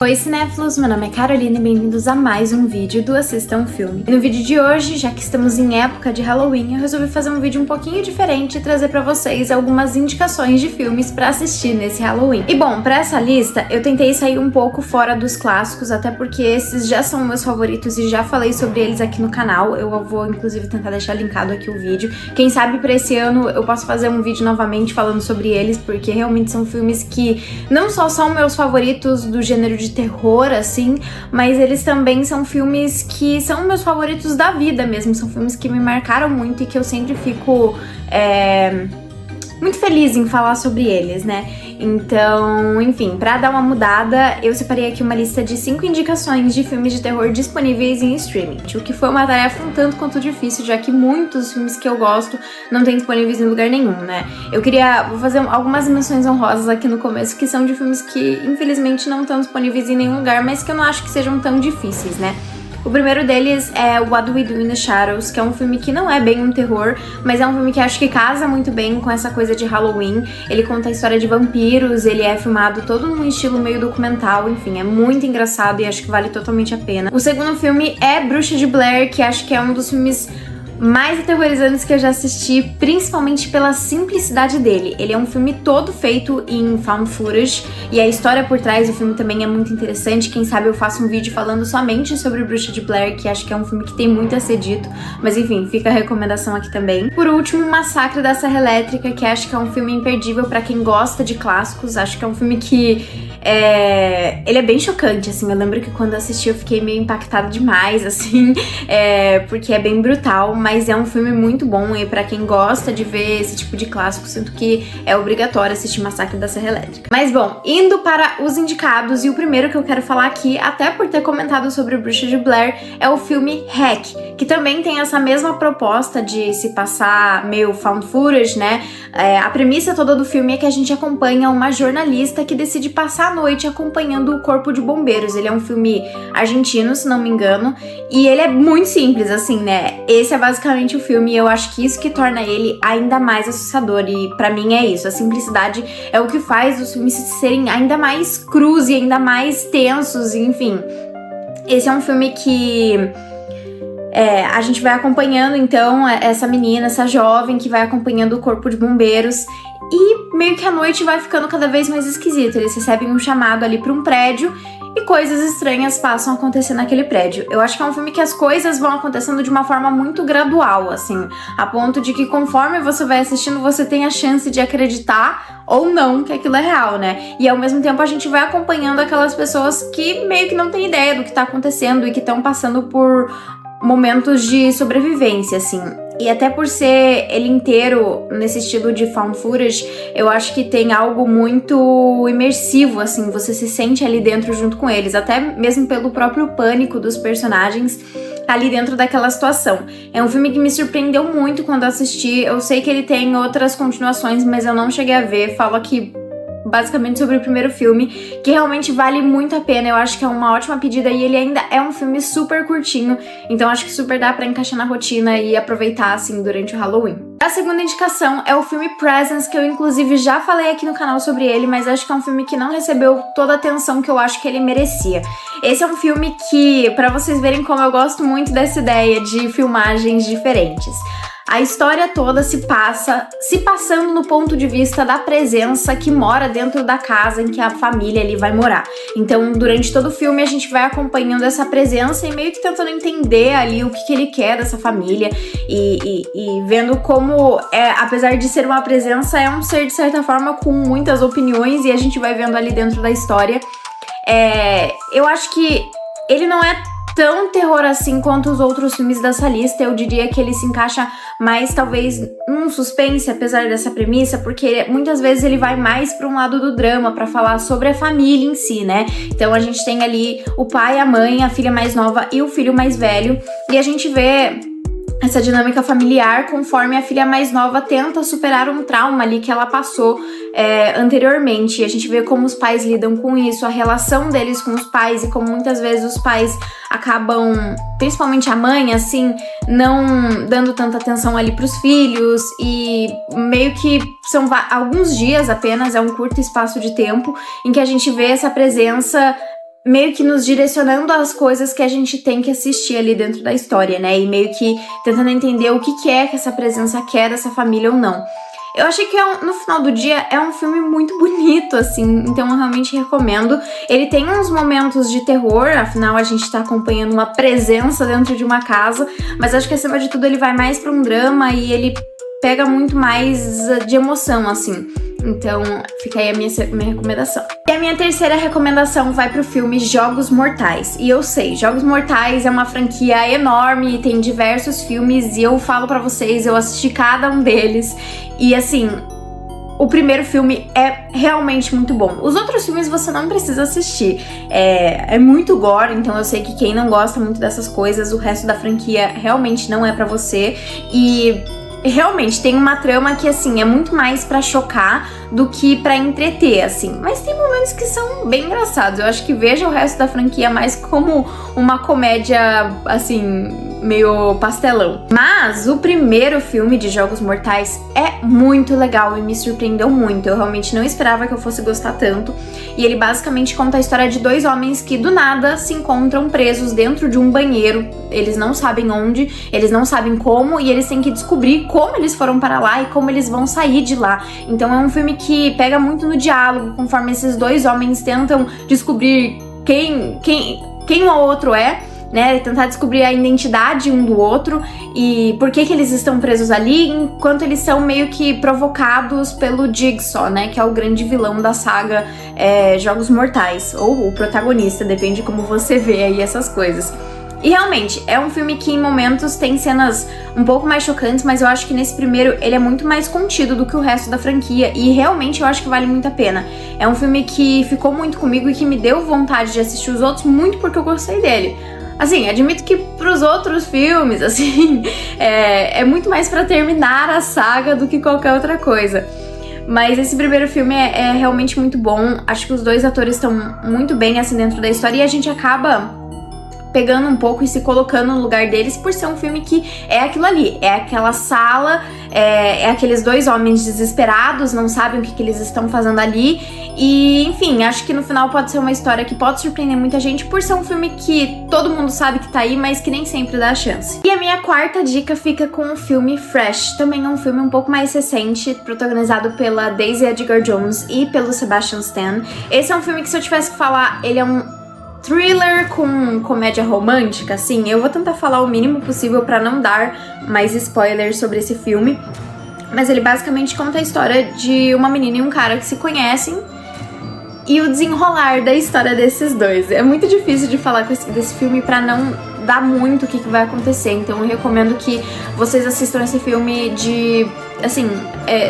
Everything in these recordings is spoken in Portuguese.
Oi cinéfilos, meu nome é Carolina e bem-vindos a mais um vídeo do Assista um Filme. E no vídeo de hoje, já que estamos em época de Halloween, eu resolvi fazer um vídeo um pouquinho diferente e trazer pra vocês algumas indicações de filmes pra assistir nesse Halloween. E bom, pra essa lista, eu tentei sair um pouco fora dos clássicos, até porque esses já são meus favoritos e já falei sobre eles aqui no canal. Eu vou inclusive tentar deixar linkado aqui o vídeo. Quem sabe pra esse ano eu posso fazer um vídeo novamente falando sobre eles, porque realmente são filmes que não só são meus favoritos do gênero de terror, assim, mas eles também são filmes que são meus favoritos da vida mesmo, são filmes que me marcaram muito e que eu sempre fico muito feliz em falar sobre eles, né? Então, enfim, pra dar uma mudada, eu separei aqui uma lista de 5 indicações de filmes de terror disponíveis em streaming, o que foi uma tarefa um tanto quanto difícil, já que muitos filmes que eu gosto não tem disponíveis em lugar nenhum, né? Vou fazer algumas menções honrosas aqui no começo, que são de filmes que, infelizmente, não estão disponíveis em nenhum lugar, mas que eu não acho que sejam tão difíceis, né? O primeiro deles é What We Do in the Shadows, que é um filme que não é bem um terror, mas é um filme que acho que casa muito bem com essa coisa de Halloween. Ele conta a história de vampiros, ele é filmado todo num estilo meio documental, enfim, é muito engraçado e acho que vale totalmente a pena. O segundo filme é Bruxa de Blair, que acho que é um dos filmes mais aterrorizantes que eu já assisti, principalmente pela simplicidade dele. Ele é um filme todo feito em found footage e a história por trás do filme também é muito interessante. Quem sabe eu faço um vídeo falando somente sobre Bruxa de Blair, que acho que é um filme que tem muito a ser dito, mas enfim, fica a recomendação aqui também. Por último, Massacre da Serra Elétrica, que acho que é um filme imperdível pra quem gosta de clássicos. Acho que é um filme que ele é bem chocante, assim. Eu lembro que quando assisti eu fiquei meio impactada demais, assim, porque é bem brutal, mas é um filme muito bom e pra quem gosta de ver esse tipo de clássico, sinto que é obrigatório assistir Massacre da Serra Elétrica. Mas bom, indo para os indicados, e o primeiro que eu quero falar aqui, até por ter comentado sobre Bruxa de Blair, é o filme Hack, que também tem essa mesma proposta de se passar meio found footage, né? A premissa toda do filme é que a gente acompanha uma jornalista que decide passar a noite acompanhando o corpo de bombeiros. Ele é um filme argentino, se não me engano, e ele é muito simples, assim, né? Esse é basicamente o filme e eu acho que isso que torna ele ainda mais assustador, e pra mim é isso, a simplicidade é o que faz os filmes serem ainda mais crus e ainda mais tensos, enfim. Esse é um filme que a gente vai acompanhando, então, essa menina, essa jovem que vai acompanhando o corpo de bombeiros, e meio que a noite vai ficando cada vez mais esquisita. Eles recebem um chamado ali pra um prédio e coisas estranhas passam a acontecer naquele prédio. Eu acho que é um filme que as coisas vão acontecendo de uma forma muito gradual, assim, a ponto de que conforme você vai assistindo, você tem a chance de acreditar ou não que aquilo é real, né? E ao mesmo tempo a gente vai acompanhando aquelas pessoas que meio que não têm ideia do que tá acontecendo e que estão passando por momentos de sobrevivência, assim. E até por ser ele inteiro nesse estilo de found footage, eu acho que tem algo muito imersivo, assim, você se sente ali dentro junto com eles, até mesmo pelo próprio pânico dos personagens ali dentro daquela situação. É um filme que me surpreendeu muito quando assisti. Eu sei que ele tem outras continuações, mas eu não cheguei a ver. Falo aqui basicamente sobre o primeiro filme, que realmente vale muito a pena. Eu acho que é uma ótima pedida e ele ainda é um filme super curtinho, então acho que super dá pra encaixar na rotina e aproveitar, assim, durante o Halloween. A segunda indicação é o filme Presence, que eu inclusive já falei aqui no canal sobre ele, mas acho que é um filme que não recebeu toda a atenção que eu acho que ele merecia. Esse é um filme que, pra vocês verem como eu gosto muito dessa ideia de filmagens diferentes, a história toda se passando no ponto de vista da presença que mora dentro da casa em que a família ali vai morar. Então, durante todo o filme, a gente vai acompanhando essa presença e meio que tentando entender ali o que ele quer dessa família e vendo como, apesar de ser uma presença, é um ser, de certa forma, com muitas opiniões, e a gente vai vendo ali dentro da história. Eu acho que ele não é tão terror assim quanto os outros filmes dessa lista. Eu diria que ele se encaixa mais, talvez, num suspense, apesar dessa premissa, porque muitas vezes ele vai mais para um lado do drama, para falar sobre a família em si, né? Então a gente tem ali o pai, a mãe, a filha mais nova e o filho mais velho, e a gente vê essa dinâmica familiar conforme a filha mais nova tenta superar um trauma ali que ela passou anteriormente. E a gente vê como os pais lidam com isso, a relação deles com os pais, e como muitas vezes os pais acabam, principalmente a mãe, assim, não dando tanta atenção ali pros filhos, e meio que são alguns dias apenas, é um curto espaço de tempo em que a gente vê essa presença meio que nos direcionando às coisas que a gente tem que assistir ali dentro da história, né? E meio que tentando entender o que é que essa presença quer dessa família ou não. Eu achei que no final do dia é um filme muito bonito, assim, então eu realmente recomendo. Ele tem uns momentos de terror, afinal a gente tá acompanhando uma presença dentro de uma casa, mas acho que acima de tudo ele vai mais pra um drama e ele pega muito mais de emoção, assim. Então, fica aí a minha recomendação. E a minha terceira recomendação vai pro filme Jogos Mortais. E eu sei, Jogos Mortais é uma franquia enorme e tem diversos filmes. E eu falo pra vocês, eu assisti cada um deles. E assim, o primeiro filme é realmente muito bom. Os outros filmes você não precisa assistir. É muito gore, então eu sei que quem não gosta muito dessas coisas, o resto da franquia realmente não é pra você. E realmente tem uma trama que, assim, é muito mais pra chocar do que pra entreter, assim. Mas tem momentos que são bem engraçados. Eu acho que veja o resto da franquia mais como uma comédia, assim, meio pastelão. Mas o primeiro filme de Jogos Mortais é muito legal e me surpreendeu muito. Eu realmente não esperava que eu fosse gostar tanto. E ele basicamente conta a história de dois homens que do nada se encontram presos dentro de um banheiro. Eles não sabem onde, eles não sabem como, e eles têm que descobrir como eles foram para lá e como eles vão sair de lá. Então é um filme que pega muito no diálogo, conforme esses dois homens tentam descobrir quem o outro é, né, tentar descobrir a identidade um do outro e por que eles estão presos ali, enquanto eles são meio que provocados pelo Jigsaw, né, que é o grande vilão da saga Jogos Mortais, ou o protagonista, depende de como você vê aí essas coisas. E realmente, é um filme que em momentos tem cenas um pouco mais chocantes, mas eu acho que nesse primeiro ele é muito mais contido do que o resto da franquia, e realmente eu acho que vale muito a pena. É um filme que ficou muito comigo e que me deu vontade de assistir os outros muito porque eu gostei dele. Assim, admito que pros outros filmes, assim, é muito mais pra terminar a saga do que qualquer outra coisa. Mas esse primeiro filme é realmente muito bom. Acho que os dois atores estão muito bem, assim, dentro da história, e a gente acaba pegando um pouco e se colocando no lugar deles por ser um filme que é aquilo ali, é aquela sala, é aqueles dois homens desesperados, não sabem o que eles estão fazendo ali, e enfim, acho que no final pode ser uma história que pode surpreender muita gente por ser um filme que todo mundo sabe que tá aí, mas que nem sempre dá a chance. E a minha quarta dica fica com o filme Fresh, também é um filme um pouco mais recente, protagonizado pela Daisy Edgar Jones e pelo Sebastian Stan. Esse é um filme que, se eu tivesse que falar, ele é um thriller com comédia romântica, assim. Eu vou tentar falar o mínimo possível pra não dar mais spoilers sobre esse filme, mas ele basicamente conta a história de uma menina e um cara que se conhecem e o desenrolar da história desses dois. É muito difícil de falar desse filme pra não dar muito o que vai acontecer, então eu recomendo que vocês assistam esse filme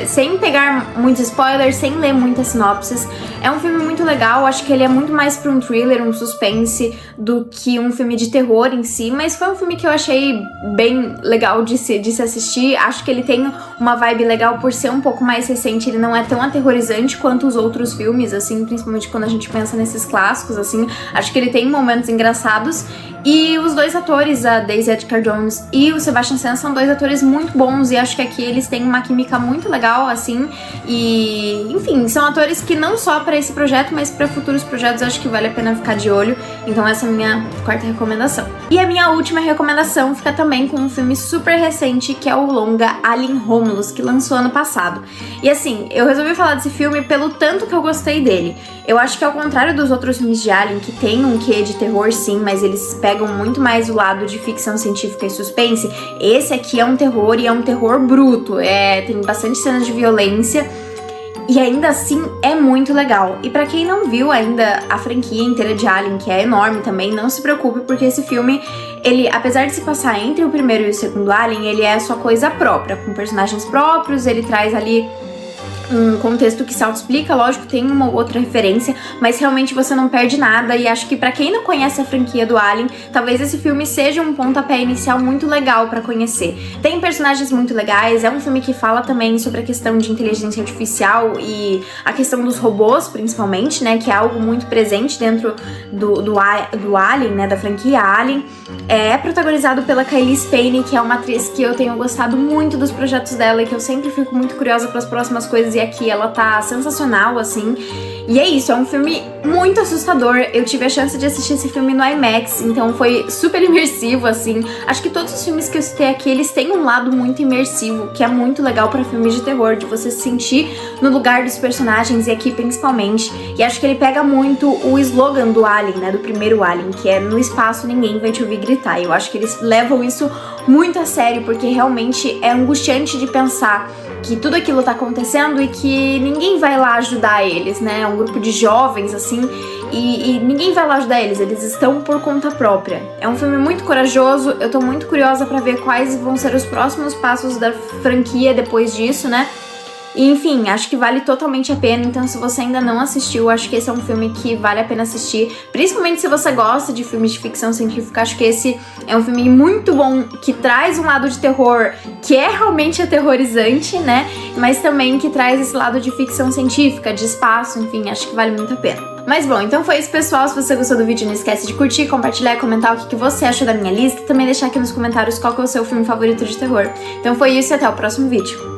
sem pegar muitos spoilers, sem ler muitas sinopses. É um filme muito legal, acho que ele é muito mais pra um thriller, um suspense, do que um filme de terror em si, mas foi um filme que eu achei bem legal de se assistir. Acho que ele tem uma vibe legal por ser um pouco mais recente, ele não é tão aterrorizante quanto os outros filmes, assim, principalmente quando a gente pensa nesses clássicos, assim. Acho que ele tem momentos engraçados. E os dois atores, a Daisy Edgar Jones e o Sebastian Stan, são dois atores muito bons, e acho que aqui eles têm uma química muito legal, assim, e enfim, são atores que não só para esse projeto, mas para futuros projetos acho que vale a pena ficar de olho. Então essa é a minha quarta recomendação. E a minha última recomendação fica também com um filme super recente, que é o longa Alien Romulus, que lançou ano passado. E assim, eu resolvi falar desse filme pelo tanto que eu gostei dele. Eu acho que ao contrário dos outros filmes de Alien, que tem um quê de terror sim, mas eles pegam muito mais o lado de ficção científica e suspense, esse aqui é um terror, e é um terror bruto, tem bastante cenas de violência, e ainda assim é muito legal. E pra quem não viu ainda a franquia inteira de Alien, que é enorme também, não se preocupe, porque esse filme, ele, apesar de se passar entre o primeiro e o segundo Alien, ele é sua coisa própria, com personagens próprios, ele traz ali um contexto que se auto-explica, lógico, tem uma outra referência, mas realmente você não perde nada, e acho que pra quem não conhece a franquia do Alien, talvez esse filme seja um pontapé inicial muito legal pra conhecer. Tem personagens muito legais, é um filme que fala também sobre a questão de inteligência artificial e a questão dos robôs, principalmente, né, que é algo muito presente dentro do Alien, né, da franquia Alien. É protagonizado pela Cailee Spaeny, que é uma atriz que eu tenho gostado muito dos projetos dela e que eu sempre fico muito curiosa para as próximas coisas, e aqui ela tá sensacional, assim. E é isso, é um filme muito assustador. Eu tive a chance de assistir esse filme no IMAX, então foi super imersivo, assim. Acho que todos os filmes que eu citei aqui, eles têm um lado muito imersivo, que é muito legal pra filmes de terror, de você se sentir no lugar dos personagens, e aqui principalmente. E acho que ele pega muito o slogan do Alien, né, do primeiro Alien, que é no espaço ninguém vai te ouvir gritar. E eu acho que eles levam isso muito a sério, porque realmente é angustiante de pensar que tudo aquilo tá acontecendo e que ninguém vai lá ajudar eles, né? É um grupo de jovens, assim, e ninguém vai lá ajudar eles, eles estão por conta própria. É um filme muito corajoso, eu tô muito curiosa pra ver quais vão ser os próximos passos da franquia depois disso, né? E, enfim, acho que vale totalmente a pena, então se você ainda não assistiu, acho que esse é um filme que vale a pena assistir, principalmente se você gosta de filmes de ficção científica. Acho que esse é um filme muito bom, que traz um lado de terror que é realmente aterrorizante, né, mas também que traz esse lado de ficção científica, de espaço, enfim, acho que vale muito a pena. Mas bom, então foi isso, pessoal. Se você gostou do vídeo, não esquece de curtir, compartilhar e comentar o que você achou da minha lista, e também deixar aqui nos comentários qual que é o seu filme favorito de terror. Então foi isso e até o próximo vídeo.